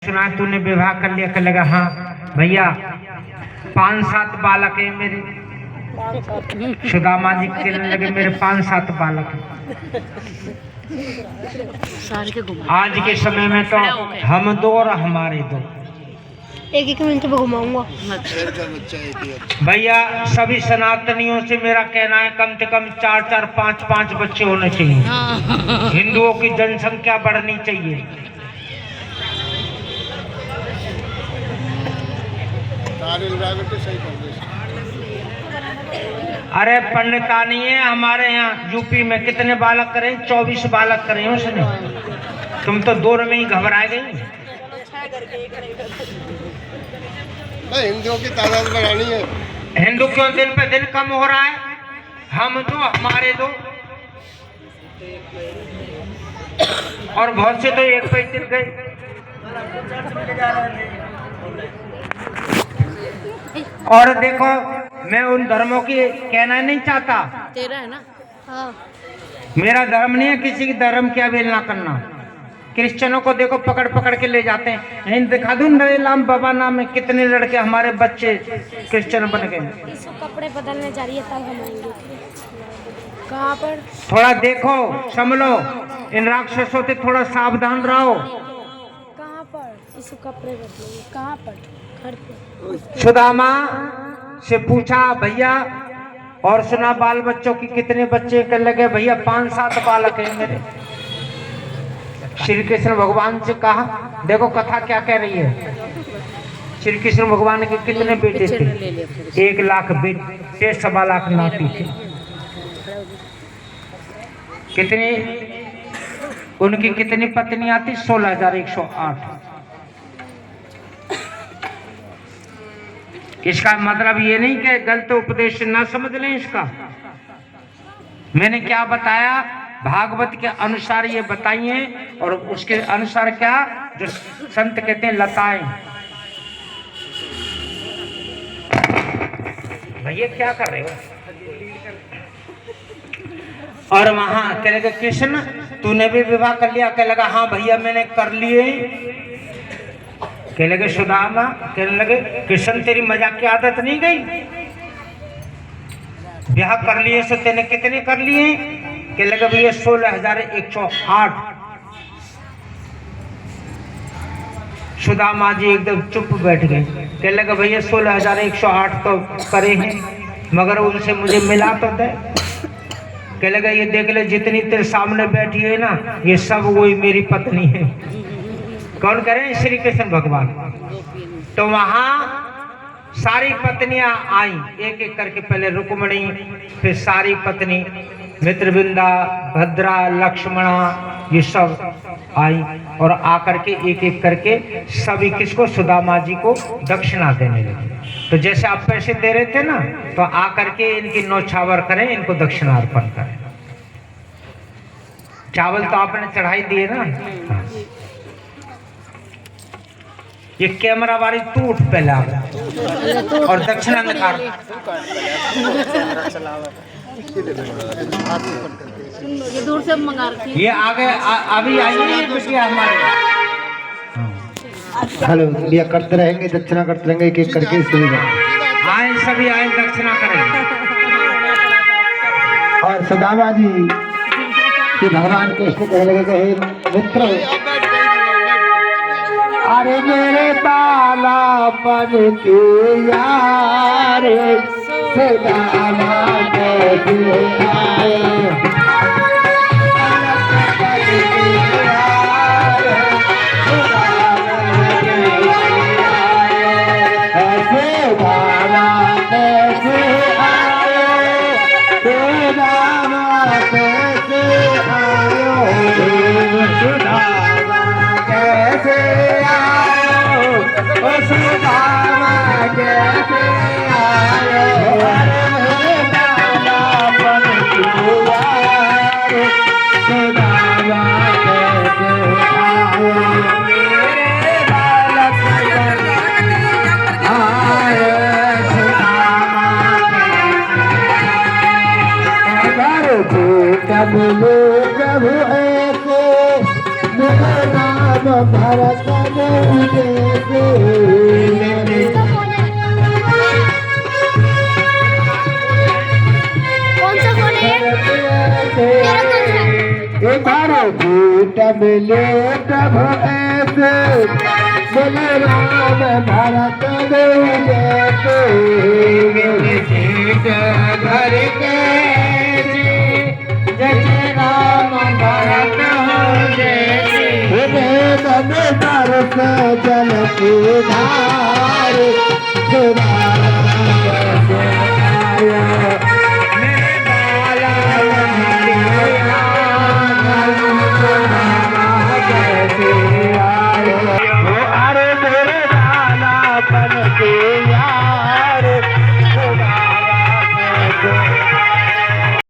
सुना तूने विवाह कर लिया? कर लगा हाँ भैया 5-7 बालक है मेरे। सुदामा जी कहने लगे मेरे 5-7 बालक हैं। आज के समय में तो हम 2 और हमारे 2। एक मिनट में घुमाऊंगा भैया। सभी सनातनियों से मेरा कहना है कम से कम 4-4, 5-5 बच्चे होने चाहिए। हिंदुओं की जनसंख्या बढ़नी चाहिए। अरे पंडितानी है हमारे यहाँ यूपी में कितने बालक करें? 24 बालक करें उसने। तुम तो 2 में ही घबरा गई। हिंदुओं की तादाद बढ़ानी है। हिंदू क्यों दिन पे दिन कम हो रहा है? हम 2 हमारे 2 और बहुत से तो 1 पे टिक गए। और देखो मैं उन धर्मों की कहना नहीं चाहता। तेरा है ना? हाँ। मेरा धर्म नहीं है किसी की धर्म की अवहेलना करना। क्रिश्चियनों को देखो पकड़ पकड़ के ले जाते हैं। इन दिखा दूं नरेलाम बाबा नाम में कितने लड़के हमारे बच्चे क्रिश्चियन बन गए। कपड़े बदलने जा रही है तब हम आएंगे। कहाँ पर? थोड़ा देखो संभलो, इन राक्षसों से थोड़ा सावधान रहो। कहाँ पर इस कपड़े बदलेंगे? कहाँ पर? घर पे। सुदामा से पूछा भैया और सुना बाल बच्चों की कितने बच्चे? कर लगे भैया 5-7 बालक हैं मेरे। श्री कृष्ण भगवान से कहा देखो कथा क्या कह रही है। श्री कृष्ण भगवान के कितने बेटे थे? 1 लाख बेटे, 1.25 लाख नाती थे। कितनी उनकी कितनी पत्नियां थी? 16,108। इसका मतलब ये नहीं कि गलत उपदेश ना समझ लें इसका। मैंने क्या बताया भागवत के अनुसार ये बताइए और उसके अनुसार क्या जो संत कहते हैं लताएं। भैया क्या कर रहे हो? और वहां कह लगे कृष्ण तूने भी विवाह कर लिया? कह लगा हाँ भैया मैंने कर लिए। कह लगे सुदामा? कहने लगे कृष्ण तेरी मजाक की आदत नहीं गई? ब्याह कर लिए सो तेने कितने कर लिए? कह लगे भैया 16,108। सुदामा जी एकदम चुप बैठ गए। कह लगे भैया 16,108 तो करे हैं मगर उनसे मुझे मिला तो दे। कह लगा ये देख ले जितनी तेरे सामने बैठी है ना ये सब वही मेरी पत्नी है। कौन करें? श्री कृष्ण भगवान। तो वहां सारी पत्नियां आई एक एक करके। पहले रुक्मणी, फिर सारी पत्नी मित्रविंदा, भद्रा, लक्ष्मणा, ये सब आई और आकर के एक एक करके सभी किसको? सुदामा जी को दक्षिणा देने लगे। तो जैसे आप पैसे दे रहे थे ना तो आकर के इनकी नौछावर करें, इनको दक्षिणा अर्पण करें। चावल तो आपने चढ़ाई दिए ना। हाँ। ये कैमरा वाली तू उठ पहले और दक्षिणा निकाल। ये दूर से मंगा रखी। ये आगे अभी आइए बिटिया हमारे। हेलो भैया करते रहेंगे, दक्षिणा करते रहेंगे एक एक करके। आए सभी आए दक्षिणा करेंगे। और सुदामा जी कि भगवान कृष्ण कहने लगे कहे मित्र अरे मेरे बालापन के यार सुदामा कैसे आए। बोलो प्रभु ऐसे मेरा नाम भरत इसका फोन है कौन सा फोन है तेरा कौन सा है झूठ मिले तब ऐसे बोले राम भरत जैसे भर के जैसे राम भरत जैसे दरस जल की धार